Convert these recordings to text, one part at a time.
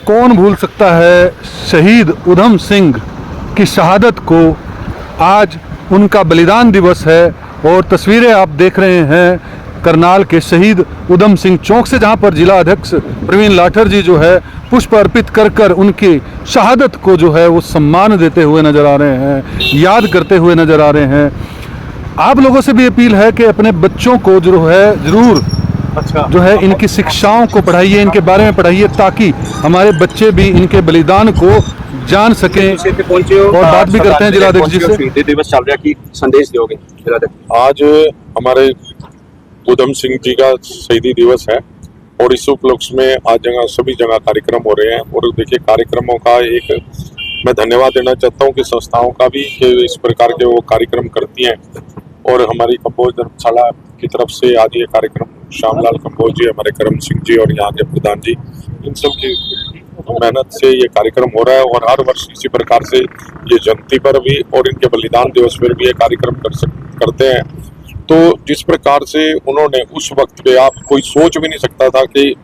कौन भूल सकता है शहीद उधम सिंह की शहादत को। आज उनका बलिदान दिवस है और तस्वीरें आप देख रहे हैं करनाल के शहीद उधम सिंह चौक से, जहां पर जिला अध्यक्ष प्रवीण लाठर जी जो है पुष्प अर्पित कर उनकी शहादत को जो है वो सम्मान देते हुए नजर आ रहे हैं, याद करते हुए नजर आ रहे हैं। आप लोगों से भी अपील है कि अपने बच्चों को जो है जरूर जो है इनकी शिक्षाओं को पढ़ाइए, इनके बारे में पढ़ाइए, ताकि हमारे बच्चे भी इनके बलिदान को जान सकें। और बात भी करते हैं जिलाध्यक्ष जी से। शहीदी दिवस चल रहा, की संदेश दोगे जिलाध्यक्ष? आज हमारे उधम सिंह जी का शहीदी दिवस है और इस उपलक्ष्य में आज सभी जगह कार्यक्रम हो रहे हैं। और देखिए, कार्यक्रमों का एक मैं धन्यवाद देना चाहता हूं कि संस्थाओं का भी कि इस प्रकार के वो कार्यक्रम करती हैं। और हमारी कंबोज धर्मशाला की तरफ से आज ये कार्यक्रम श्यामलाल कंबोज जी, हमारे करम सिंह जी और यहाँ के प्रधान जी, इन सब की मेहनत से ये कार्यक्रम हो रहा है। और हर वर्ष इसी प्रकार से ये जयंती पर भी और इनके बलिदान दिवस पर भी ये कार्यक्रम करते हैं। तो जिस प्रकार से उन्होंने उस वक्त पे, आप कोई सोच भी नहीं सकता था कि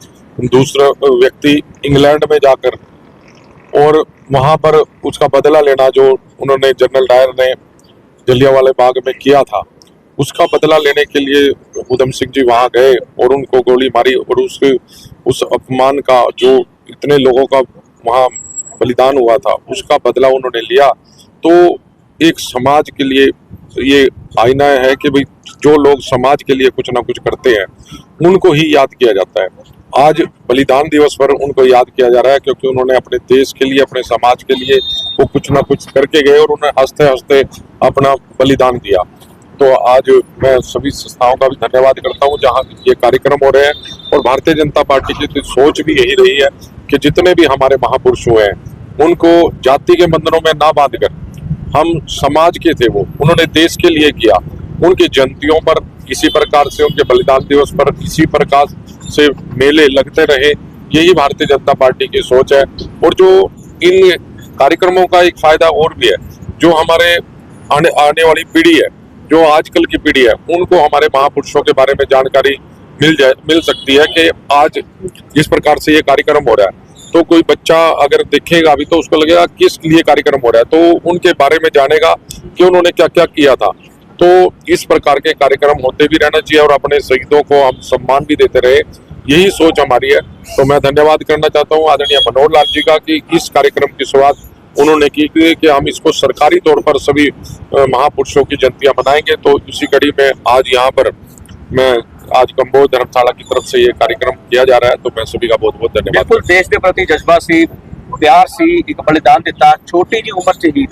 दूसरा व्यक्ति इंग्लैंड में जाकर और वहां पर उसका बदला लेना, जो उन्होंने जनरल डायर ने जलियांवाला बाग में किया था, उसका बदला लेने के लिए उधम सिंह जी वहां गए और उनको गोली मारी। और उस अपमान का, जो इतने लोगों का वहां बलिदान हुआ था, उसका बदला उन्होंने लिया। तो एक समाज के लिए ये आईना है कि भाई जो लोग समाज के लिए कुछ ना कुछ करते हैं उनको ही याद किया जाता है। आज बलिदान दिवस पर उनको याद किया जा रहा है क्योंकि उन्होंने अपने देश के लिए, अपने समाज के लिए वो कुछ ना कुछ करके गए और उन्हें हंसते हंसते अपना बलिदान दिया। तो आज मैं सभी संस्थाओं का भी धन्यवाद करता हूं जहां ये कार्यक्रम हो रहे हैं। और भारतीय जनता पार्टी की तो सोच भी यही रही है कि जितने भी हमारे महापुरुष हुए हैं उनको जाति के बंधनों में ना बांधकर, हम समाज के थे, वो उन्होंने देश के लिए किया। उनकी जयंतियों पर इसी प्रकार से, उनके बलिदान दिवस पर इसी प्रकार से मेले लगते रहे, यही भारतीय जनता पार्टी की सोच है। और जो इन कार्यक्रमों का एक फायदा और भी है, जो हमारे आने वाली पीढ़ी है, जो आजकल की पीढ़ी है, उनको हमारे महापुरुषों के बारे में जानकारी मिल सकती है कि आज जिस प्रकार से ये कार्यक्रम हो रहा है, तो कोई बच्चा अगर देखेगा अभी तो उसको लगेगा किस लिए कार्यक्रम हो रहा है, तो उनके बारे में जानेगा कि उन्होंने क्या क्या किया था। तो इस प्रकार के कार्यक्रम होते भी रहना चाहिए और अपने शहीदों को हम सम्मान भी देते रहे, यही सोच हमारी है। तो मैं धन्यवाद करना चाहता हूँ आदरणीय मनोहर लाल जी का कि इस कार्यक्रम की शुरुआत उन्होंने की कि हम इसको सरकारी तौर पर सभी महापुरुषों की जयंतियां मनाएंगे। तो इसी कड़ी में आज यहाँ पर मैं आज कंबोज धर्मशाला की तरफ से ये कार्यक्रम किया जा रहा है। तो मैं सभी का बहुत बहुत धन्यवाद। बिल्कुल, देश के प्रति जज्बा सी, प्यार सी, एक बलिदान देता, छोटी जी उम्र से ही।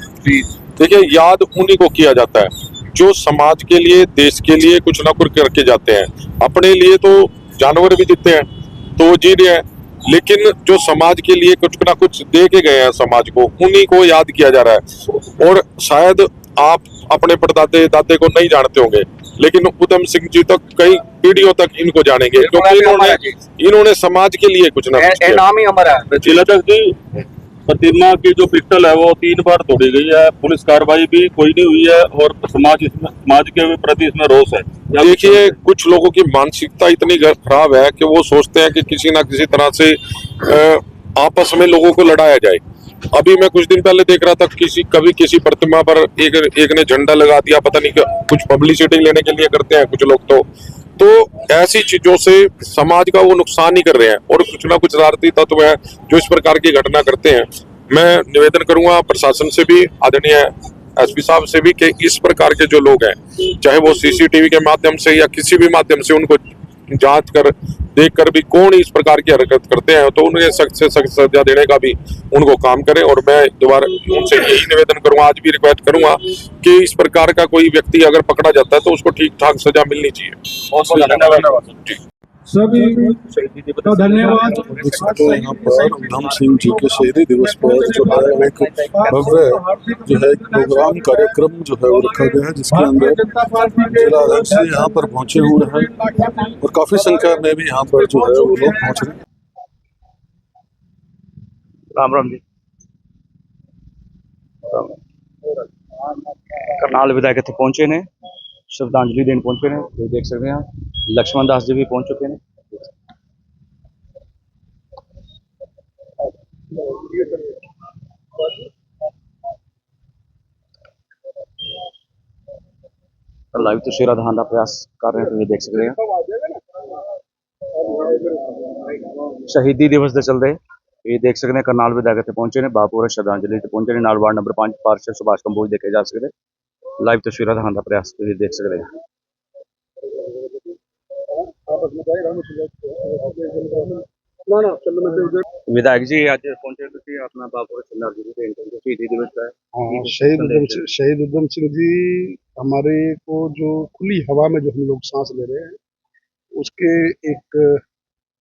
देखिए, याद उन्हीं को किया जाता है जो समाज के लिए, देश के लिए कुछ ना कुछ करके जाते हैं। अपने लिए तो जानवर भी जीते हैं, तो वो जी रहे हैं, लेकिन जो समाज के लिए कुछ ना कुछ दे के गए हैं समाज को, उन्हीं को याद किया जा रहा है। और शायद आप अपने परदादे दादे को नहीं जानते होंगे, लेकिन उधम सिंह जी तक कई पीढ़ियों तक इनको जानेंगे क्योंकि इन्होंने समाज के लिए कुछ ना कुछ नाम ही हमारा जिलाध्यक्ष जी, प्रतिमा की जो पिस्टल है वो 3 बार तोड़ी गई है, पुलिस कार्रवाई भी कोई नहीं हुई है और समाज के प्रति इसमें रोष है। देखिए, कुछ लोगों की मानसिकता इतनी खराब है कि वो सोचते हैं कि किसी ना किसी तरह से आपस में लोगों को लड़ाया जाए। अभी मैं कुछ दिन पहले देख रहा था, किसी प्रतिमा पर एक ने झंडा लगा दिया, पता नहीं कुछ पब्लिसिटी लेने के लिए करते हैं कुछ लोग। तो ऐसी चीजों से समाज का वो नुकसान ही कर रहे हैं और कुछ ना कुछ शरारती तत्व है जो इस प्रकार की घटना करते हैं। मैं निवेदन करूंगा प्रशासन से भी, आदरणीय एसपी साहब से भी, कि इस प्रकार के जो लोग हैं, चाहे वो सीसीटीवी के माध्यम से या किसी भी माध्यम से, उनको जांच कर देख कर भी कौन इस प्रकार की हरकत करते हैं तो उन्हें सख्त से सख्त सजा देने का भी उनको काम करें। और मैं दोबारा उनसे यही निवेदन करूंगा, आज भी रिक्वेस्ट करूंगा कि इस प्रकार का कोई व्यक्ति अगर पकड़ा जाता है तो उसको ठीक ठाक सजा मिलनी चाहिए। सभी तो धन्यवाद। यहाँ पर उधम सिंह जी के शहीदी दिवस पर जो है एक भव्य जो है प्रोग्राम कार्यक्रम जो है वो रखा गया है, जिसके अंदर जिला अध्यक्ष यहाँ पर पहुंचे हुए हैं और काफी संख्या में भी यहाँ पर जो है वो लोग पहुंच रहे हैं। राम राम जी। करनाल विधायक इतने पहुंचे ने, श्रद्धांजलि देने पहुंचे ने, तो देख सकते हैं लक्ष्मण दास जी भी पहुंच चुके हैं। ਲਾਈਵ ਤਸਵੀਰਾਂ ਦਿਖਾਉਣ ਦਾ ਪ੍ਰयास ਕਰ ਰਹੇ ਹਾਂ। ਤੁਸੀਂ ਦੇਖ ਸਕਦੇ ਹੋ ਸ਼ਹੀਦੀ ਦਿਵਸ ਦੇ ਚਲਦੇ ਇਹ ਦੇਖ ਸਕਦੇ ਹੋ ਕਰਨਾਲ ਵਿਧਾਇਕ ਇੱਥੇ ਪਹੁੰਚੇ ਨੇ, ਬਾਪੂ ਸ਼ਰਧਾਂਜਲੀ ਤੇ ਪਹੁੰਚੇ ਨੇ, ਨਾਲ ਵਾਰਡ ਨੰਬਰ 5 ਪਾਰਸ਼ਦ ਸੁਭਾਸ਼ ਕੰਬੋਜ ਦੇਖੇ ਜਾ ਸਕਦੇ। ਲਾਈਵ ਤਸਵੀਰਾਂ ਦਿਖਾਉਣ ਦਾ ਪ੍ਰयास ਤੁਸੀਂ ਦੇਖ ਸਕਦੇ ਹੋ। विधायक जी आज पहुंचे ਤੁਸੀਂ अपना बापू श्रद्धांजलि देने के लिए शहीदी दिवस है। हाँ, शहीद उधम सिंह जी हमारे को जो खुली हवा में जो हम लोग सांस ले रहे हैं उसके एक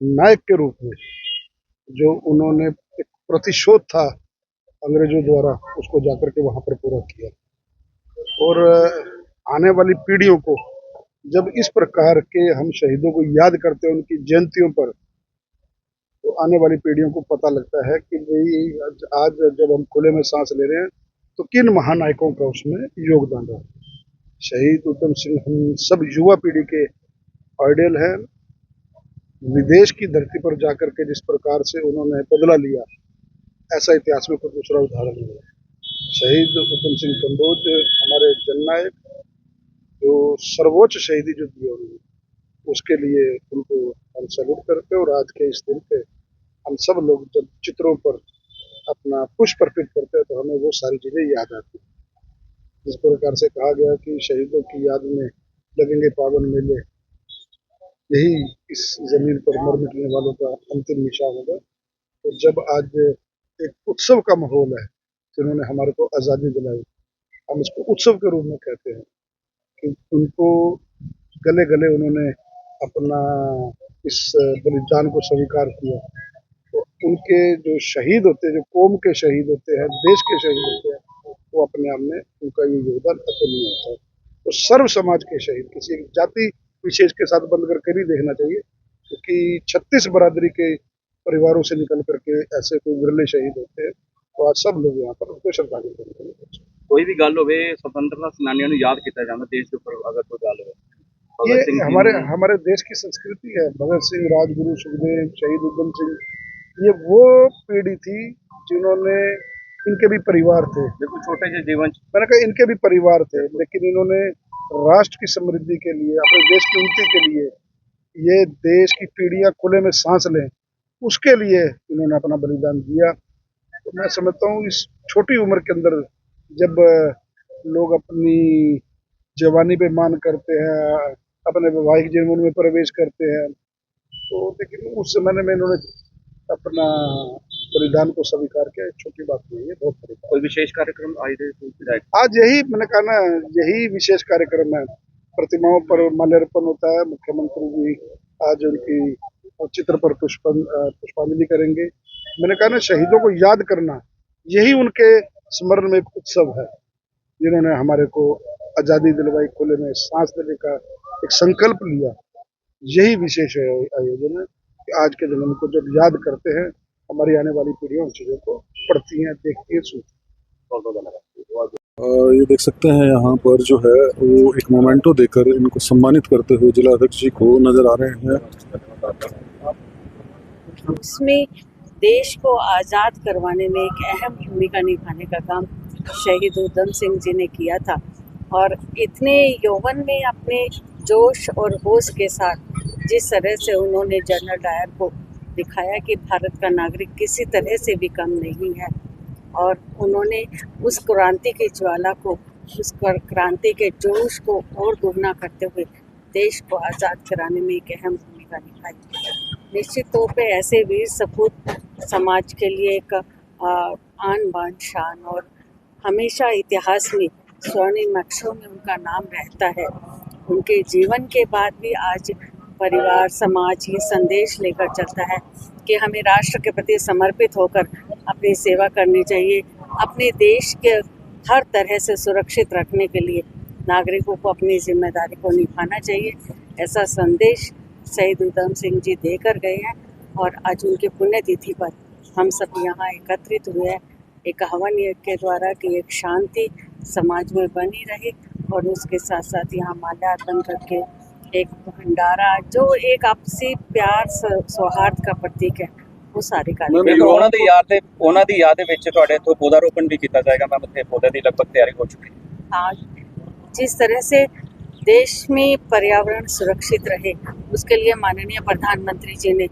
नायक के रूप में जो उन्होंने एक प्रतिशोध था अंग्रेजों द्वारा उसको जाकर के वहां पर पूरा किया और आने वाली पीढ़ियों को जब इस प्रकार के हम शहीदों को याद करते हैं उनकी जयंतियों पर तो आने वाली पीढ़ियों को पता लगता है कि भाई आज जब हम खुले में सांस ले रहे हैं तो किन महानायकों का उसमें योगदान रहा। शहीद उधम सिंह हम सब युवा पीढ़ी के आइडियल हैं। विदेश की धरती पर जाकर के जिस प्रकार से उन्होंने बदला लिया ऐसा इतिहास में कोई दूसरा उदाहरण नहीं है। शहीद उधम सिंह कंबोज हमारे जननायक जो सर्वोच्च शहीदी जो दी उन्होंने उसके लिए उनको हम सैल्यूट करते हैं और आज के इस दिन पे हम सब लोग जब चित्रों पर अपना पुष्प अर्पित करते हैं तो हमें वो सारी चीजें याद आती हैं। जिस प्रकार से कहा गया कि शहीदों की याद में लगेंगे पावन मेले, यही इस जमीन पर मर मिटने वालों का अंतिम निशान होगा। तो जब आज एक उत्सव का माहौल है जिन्होंने हमारे को आज़ादी दिलाई, हम इसको उत्सव के रूप में कहते हैं कि उनको गले गले उन्होंने अपना इस बलिदान को स्वीकार किया। तो उनके जो शहीद होते हैं, जो कौम के शहीद होते हैं, देश के शहीद होते हैं, वो अपने आप में उनका ये योगदान अतुलनीय होता है। तो सर्व समाज के शहीद किसी जाति विशेष के साथ बंद करके नहीं देखना चाहिए क्योंकि 36 बरादरी के परिवारों से निकल करके ऐसे कोई विरले शहीद होते हैं। तो आज सब लोग यहाँ पर उनको श्रद्धांजलि देते हैं। कोई भी गल होवे स्वतंत्रता सेनानियों ਨੂੰ याद किया जाता देश के ऊपर अगर कोई गल हो। ये हमारे देश की संस्कृति है। भगत सिंह, राजगुरु, सुखदेव, शहीद उधम सिंह, ये वो पीढ़ी थी जिन्होंने, इनके भी परिवार थे, बिल्कुल छोटे से जीवन, मैंने कहा इनके भी परिवार थे, लेकिन इन्होंने राष्ट्र की समृद्धि के लिए, अपने देश की उन्नति के लिए, ये देश की पीढ़ियां खुले में सांस लें उसके लिए इन्होंने अपना बलिदान दिया। तो मैं समझता हूँ इस छोटी उम्र के अंदर जब लोग अपनी जवानी पे मान करते हैं, अपने वैवाहिक जीवन में प्रवेश करते हैं, तो लेकिन उस समय में इन्होंने अपना बलिदान को स्वीकार किया। छोटी बात नहीं है, बहुत बड़ी। कोई विशेष कार्यक्रम आज आज यही मैंने कहा ना, यही विशेष कार्यक्रम है। प्रतिमाओं पर माल्यार्पण होता है, मुख्यमंत्री जी आज उनकी चित्र पर पुष्पांजलि करेंगे। मैंने कहा ना, शहीदों को याद करना यही उनके स्मरण में एक उत्सव है जिन्होंने हमारे को आज़ादी दिलवाई, खुले में सांस लेने का एक संकल्प लिया। यही विशेष आयोजन है कि आज के दिन उनको जब याद करते हैं हमारी आने वाली पीढ़ियां उन चीज़ों को पढ़ती हैं, देखती हैं, सुनती हैं। ये देख सकते हैं यहाँ पर जो है वो एक मोमेंटो देकर इनको सम्मानित करते हुए जिला अध्यक्ष जी को नजर आ रहे हैं। उसमें देश को आज़ाद करवाने में एक अहम भूमिका निभाने का काम शहीद उधम सिंह जी ने किया था और इतने यौवन में अपने जोश और होश के साथ जिस तरह से उन्होंने जनरल डायर को दिखाया कि भारत का नागरिक किसी तरह से भी कम नहीं है और उन्होंने उस क्रांति की ज्वाला को, उस क्रांति के जोश को और दुगना करते हुए देश को आज़ाद कराने में एक अहम भूमिका निभाई। निश्चित तौर पे ऐसे वीर सपूत समाज के लिए एक आन बान शान और हमेशा इतिहास में स्वर्णिम अक्षरों में उनका नाम रहता है। उनके जीवन के बाद भी आज परिवार, समाज ये संदेश लेकर चलता है कि हमें राष्ट्र के प्रति समर्पित होकर अपनी सेवा करनी चाहिए। अपने देश के हर तरह से सुरक्षित रखने के लिए नागरिकों को अपनी जिम्मेदारी को निभाना चाहिए। ऐसा संदेश शहीद उधम सिंह जी देकर गए हैं और आज उनकी पुण्यतिथि पर हम सब यहाँ एकत्रित हुए हैं एक हवन यज्ञ के द्वारा कि एक शांति समाज में बनी रहे और उसके साथ साथ यहाँ माल्यार्पण करके एक भंडारा जो एक आपसी प्यार सौहार्द का प्रतीक है वो सारे ਬਿਲਕੁਲ कार्यक्रम ਉਹਨਾਂ ਦੀ ਯਾਦ ਦੇ ਵਿੱਚ ਤੁਹਾਡੇ ਇੱਥੋਂ ਪੌਦਾਰੋਪਣ ਵੀ ਕੀਤਾ ਜਾਏਗਾ ਮੈਮ। ਉੱਥੇ ਪੌਦੇ ਦੀ ਲਗਭਗ ਤਿਆਰੀ ਹੋ ਚੁੱਕੀ ਹੈ। आज जिस तरह से देश में पर्यावरण सुरक्षित रहे उसके लिए माननीय प्रधानमंत्री जी ने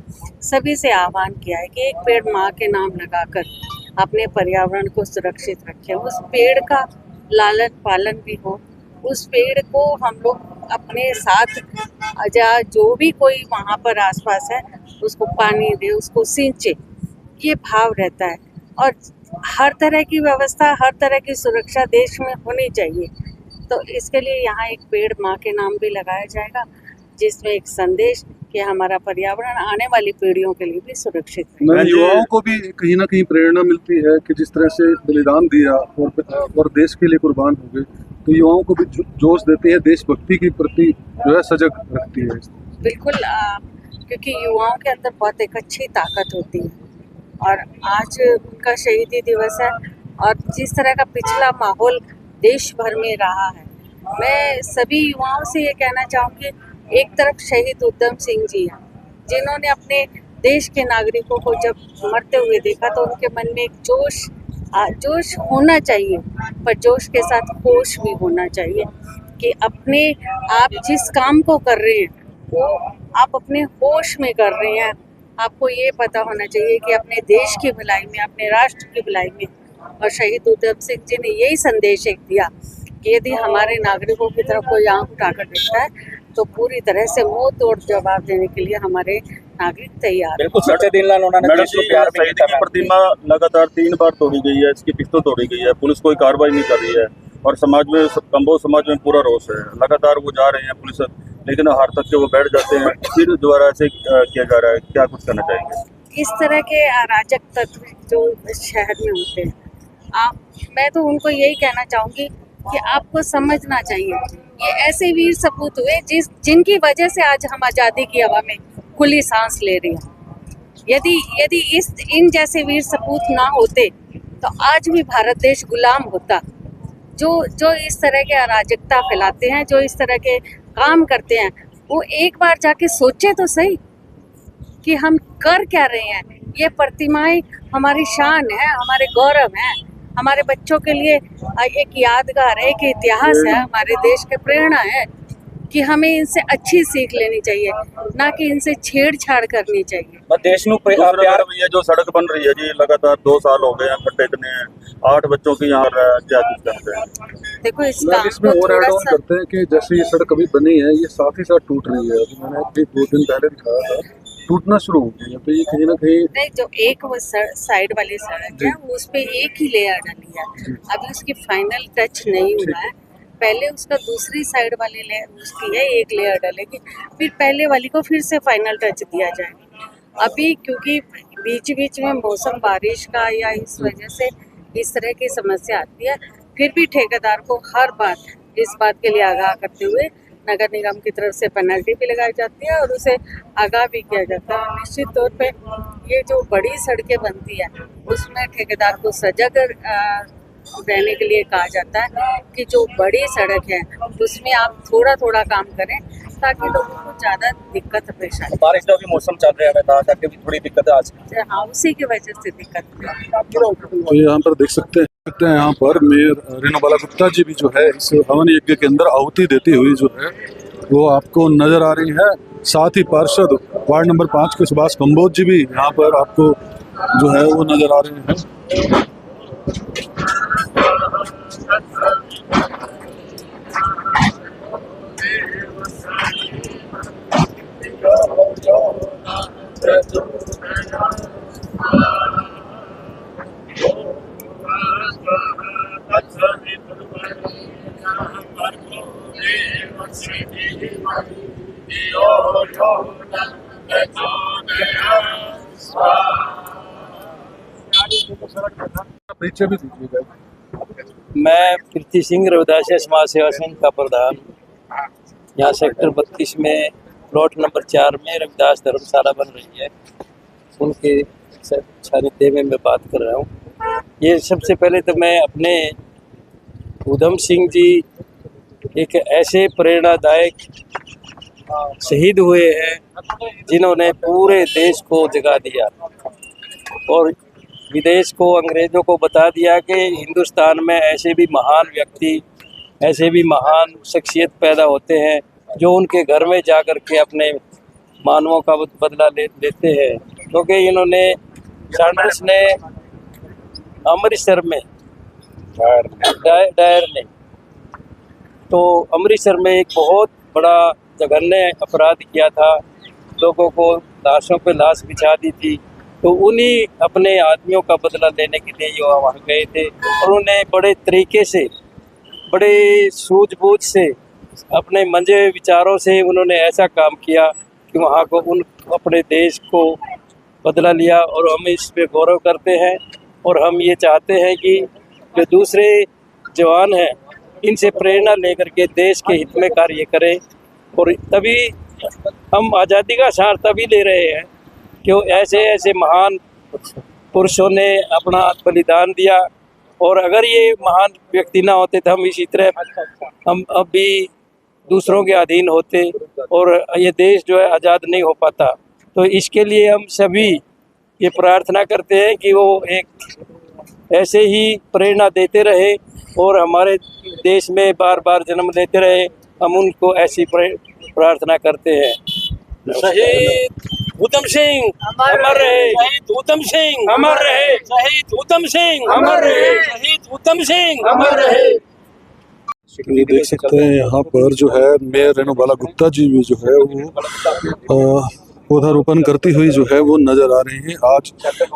सभी से आह्वान किया है कि एक पेड़ माँ के नाम लगाकर अपने पर्यावरण को सुरक्षित रखें। उस पेड़ का लालन पालन भी हो, उस पेड़ को हम लोग अपने साथ जो भी कोई वहाँ पर आसपास है उसको पानी दे, उसको सींचे, ये भाव रहता है। और हर तरह की व्यवस्था, हर तरह की सुरक्षा देश में होनी चाहिए। तो इसके लिए यहाँ एक पेड़ माँ के नाम भी लगाया जाएगा, जिसमें एक संदेश कि हमारा पर्यावरण आने वाली पीढ़ियों के लिए भी सुरक्षित है। मैं युवाओं को भी कहीं ना कहीं प्रेरणा मिलती है कि जिस तरह से बलिदान दिया और देश के लिए कुर्बान हो गए, तो युवाओं को भी जोश देती है, देशभक्ति के प्रति जो है सजग रखती है। बिल्कुल, क्योंकि युवाओं के अंदर बहुत एक अच्छी ताकत होती है और आज उनका शहीदी दिवस है। और जिस तरह का पिछला माहौल देश भर में रहा है, मैं सभी युवाओं से ये कहना चाहूँगी, एक तरफ शहीद उधम सिंह जी हैं जिन्होंने अपने देश के नागरिकों को जब मरते हुए देखा तो उनके मन में एक जोश होना चाहिए, पर जोश के साथ होश भी होना चाहिए कि अपने आप जिस काम को कर रहे हैं वो आप अपने होश में कर रहे हैं। आपको ये पता होना चाहिए कि अपने देश की भलाई में, अपने राष्ट्र की भलाई में। और शहीद उधम सिंह जी ने यही संदेश एक दिया कि यदि हमारे नागरिकों की तरफ कोई आंख उठाकर देखता है तो पूरी तरह से मुंह तोड़ जवाब देने के लिए हमारे नागरिक तैयार हैं। बिल्कुल सच्चे दिल ਨਾਲ ਉਹਨਾਂ ਨੇ मैडम देश को जी, प्यार भी शहीद किया की प्रतिमा लगातार 3 बार तोड़ी गई है, इसकी पिस्तौल तोड़ी गई है, पुलिस कोई कार्रवाई नहीं कर रही है और समाज में, कंबोज समाज में पूरा रोष है। लगातार वो जा रहे हैं पुलिस, लेकिन हार तक के वो बैठ जाते हैं, फिर दोबारा ऐसे किया जा रहा है। क्या कुछ करना चाहेंगे? इस तरह के अराजक तत्व जो शहर में होते हैं, मैं तो उनको यही कहना चाहूँगी कि आपको समझना चाहिए ये ऐसे वीर सपूत हुए जिनकी वजह से आज हम आज़ादी की हवा में खुली सांस ले रहे हैं। यदि इन जैसे वीर सपूत ना होते तो आज भी भारत देश गुलाम होता। जो इस तरह के अराजकता फैलाते हैं, जो इस तरह के काम करते हैं, वो एक बार जाके सोचे तो सही कि हम कर क्या रहे हैं। ये प्रतिमाएं हमारी शान है, हमारे गौरव है, हमारे बच्चों के लिए एक यादगार है, एक इतिहास है, हमारे देश की प्रेरणा है कि हमें इनसे अच्छी सीख लेनी चाहिए, ना कि इनसे छेड़छाड़ करनी चाहिए। और देश ਨੂੰ दूसरा प्यार मैडम, ये जो सड़क बन रही है जी, लगातार 2 साल हो गए हैं, खड्डे इतने हैं, 8 बच्चों की यहाँ क्या कुछ करते हैं? देखो इस मैं काम इसमें को और ऐड थोड़ा ऑन सा करते हैं कि जैसे ये सड़क अभी बनी है, ये साथ ही साथ टूट रही है। अभी मैंने अभी 2 दिन पहले दिखाया था, टूटना शुरू हो गई है। तो ये कहीं ना कहीं नहीं, जो एक वो साइड वाली सड़क है उस पे एक ही लेयर डली है, अभी उसकी फाइनल टच नहीं हुआ है। पहले उसका दूसरी साइड वाली लेयर उसकी है, एक लेयर डलेगी, फिर पहले वाली को फिर से फाइनल टच दिया जाएगा। अभी क्योंकि बीच में मौसम बारिश का या इस वजह से इस तरह की समस्या आती है, फिर भी ठेकेदार को हर बार इस बात के लिए आगाह करते हुए नगर निगम की तरफ से पेनल्टी भी लगाई जाती है और उसे आगाह भी किया जाता है। निश्चित तौर पे ये जो बड़ी सड़कें बनती है उसमें ठेकेदार को सजग रहने के लिए कहा जाता है कि जो बड़ी सड़क है उसमें आप थोड़ा काम करें ताकि लोगों को ज़्यादा दिक्कत पेश आए। बारिश का भी मौसम चल रहा है, मैं कहा कि भी थोड़ी दिक्कत आ सकती है। हाँ, उसी की वजह से दिक्कत है। तो यहाँ पर देख सकते हैं यहाँ पर मेयर रेणुबाला गुप्ता जी भी जो है इस हवन यज्ञ के अंदर आहुति देती हुई जो है वो आपको नजर आ रही है। साथ ही पार्षद वार्ड नंबर 5 के सुभाष कंबोज जी भी यहाँ पर आपको जो है वो नजर आ रहे हैं। परिचय भी दीजिएगा। मैं प्रीति सिंह रविदासिया समाज सेवा संघ का प्रधान, यहाँ सेक्टर 32 में प्लॉट नंबर 4 में रविदास धर्मशाला बन रही है, उनके सानिध्य में मैं बात कर रहा हूँ। ये सबसे पहले तो मैं अपने उधम सिंह जी एक ऐसे प्रेरणादायक शहीद हुए हैं जिन्होंने पूरे देश को जगा दिया। और विदेश को, अंग्रेज़ों को बता दिया कि हिंदुस्तान में ऐसे भी महान व्यक्ति, ऐसे भी महान शख्सियत पैदा होते हैं जो उनके घर में जा कर के अपने मानवों का बदला लेते हैं। क्योंकि इन्होंने सैंडर्स ने अमृतसर में डायर ने तो अमृतसर में एक बहुत बड़ा जघन्य अपराध किया था, लोगों को लाशों पे लाश बिछा दी थी। तो उन्हीं अपने आदमियों का बदला लेने के लिए ये वहाँ गए थे और उन्हें बड़े तरीके से, बड़े सूझबूझ से, अपने मंजे विचारों से उन्होंने ऐसा काम किया कि वहाँ को उन अपने देश को बदला लिया। और हम इस पे गौरव करते हैं और हम ये चाहते हैं कि जो दूसरे जवान हैं इनसे प्रेरणा लेकर के देश के हित में कार्य करें। और तभी हम आज़ादी का सार तभी ले रहे हैं कि ऐसे ऐसे महान पुरुषों ने अपना बलिदान दिया। और अगर ये महान व्यक्ति ना होते तो हम इसी तरह हम अब भी दूसरों के अधीन होते और ये देश जो है आज़ाद नहीं हो पाता। तो इसके लिए हम सभी ये प्रार्थना करते हैं कि वो एक ऐसे ही प्रेरणा देते रहे और हमारे देश में बार बार जन्म लेते रहे। हम उनको ऐसी प्रार्थना करते हैं। शहीद ऊधम सिंह अमर रहे, शहीद ऊधम सिंह अमर रहे, शहीद ऊधम सिंह अमर रहे, शहीद ऊधम सिंह अमर रहे। ये देख सकते हैं यहाँ पर जो है मेयर रेणुबाला गुप्ता जी भी जो है वो पौधारोपण करती हुई जो है वो नजर आ रही है। आज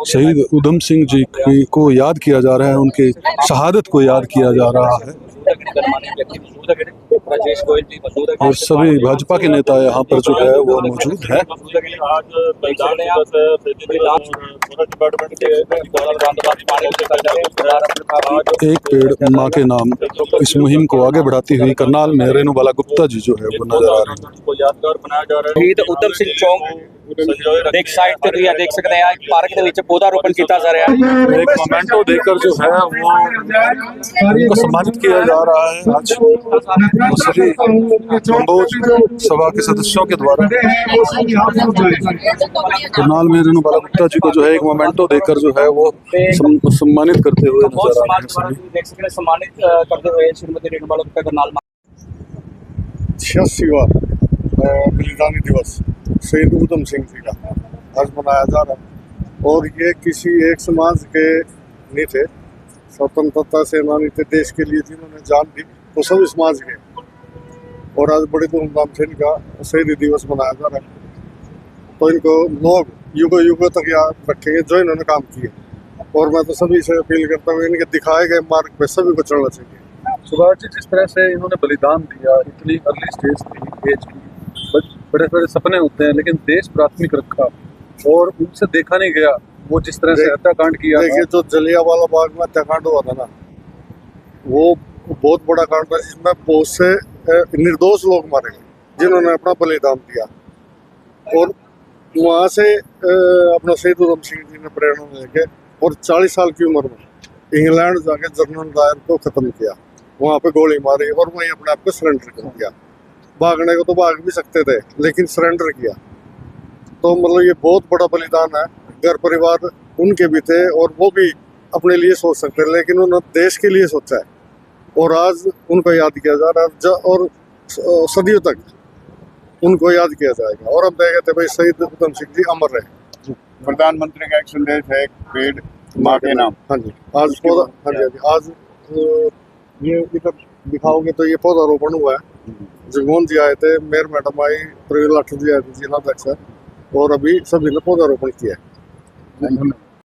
शहीद ऊधम सिंह जी को याद किया जा रहा है, उनके शहादत को याद किया जा रहा है और सभी भाजपा के नेता यहाँ पर जो है वो मौजूद हैं। एक पेड़ माँ के नाम इस मुहिम को आगे बढ़ाती हुई करनाल में रेणुबाला गुप्ता जी जो है वो नजर आ रहे हैं। यादगार बनाया जा रहा है। शहीद ऊधम सिंह चौक देख साइड ते तुम देख सकते हैं पार्क के नीचे पौधारोपण किया जा रहा है। एक मोमेंटो देकर जो है वो उनको सम्मानित किया जा रहा है आज सभी कंबोज सभा के सदस्यों के द्वारा। करनाल में रेणुबाला गुप्ता जी को जो है एक मोमेंटो देकर जो है वो सम्मानित करते हुए नजर आ रहे हैं सभी। देख सकते हैं सम्मानित करते हुए श्रीमती रेणुबाला गुप्ता करनाल 86वां बलिदानी दिवस शहीद ऊधम सिंह जी का आज मनाया जा रहा है। और ये किसी एक समाज के नहीं थे, स्वतंत्रता सेनानी थे देश के लिए, जिन्होंने जान दी, वो सभी समाज के। और आज बड़ी धूमधाम से इनका शहीदी दिवस मनाया जा रहा है। तो इनको लोग युगों युगों तक याद रखेंगे जो इन्होंने काम किए। और मैं तो सभी से अपील करता हूँ इनके दिखाए गए मार्ग पे सभी को चलना चाहिए। सुभाष जी, जिस तरह से इन्होंने बलिदान दिया, इतनी अर्ली स्टेज थी एज की, बड़े बड़े सपने होते हैं, लेकिन देश प्राथमिक रखा और उनसे देखा नहीं गया। वो जिस तरह से हत्याकांड किया, देखिए जो जलियांवाला बाग में हत्याकांड हुआ था ना, वो बहुत बड़ा कांड था जिसमें बहुत से निर्दोष लोग मारे गए जिन्होंने अपना बलिदान दिया। और वहाँ से अपना शहीद ऊधम सिंह जी ने प्रेरणा लेके और 40 साल की उम्र में इंग्लैंड जाके जनरल डायर को खत्म किया, वहाँ पे गोली मारी और वहीं अपने आप को सरेंडर कर दिया। भागने को तो भाग भी सकते थे लेकिन सरेंडर किया। तो मतलब ये बहुत बड़ा बलिदान है। घर परिवार उनके भी थे और वो भी अपने लिए सोच सकते थे, लेकिन उन्होंने देश के लिए सोचा है और आज उनको याद किया जा रहा है और सदियों तक उनको याद किया जाएगा। और हम देखे थे भाई शहीद ऊधम सिंह जी अमर रहे। प्रधानमंत्री का एक संदेश है, एक पेड़ माँ के नाम। हाँ जी, आज पौधा, हाँ जी आज ये इधर दिखाओगे तो ये पौधारोपण हुआ है। जगमोहन जी आए थे, मेयर मैडम आई, प्रवीण लाठी जी आए थे, जिला अध्यक्ष, और अभी सभी ने पौधारोपण किया है।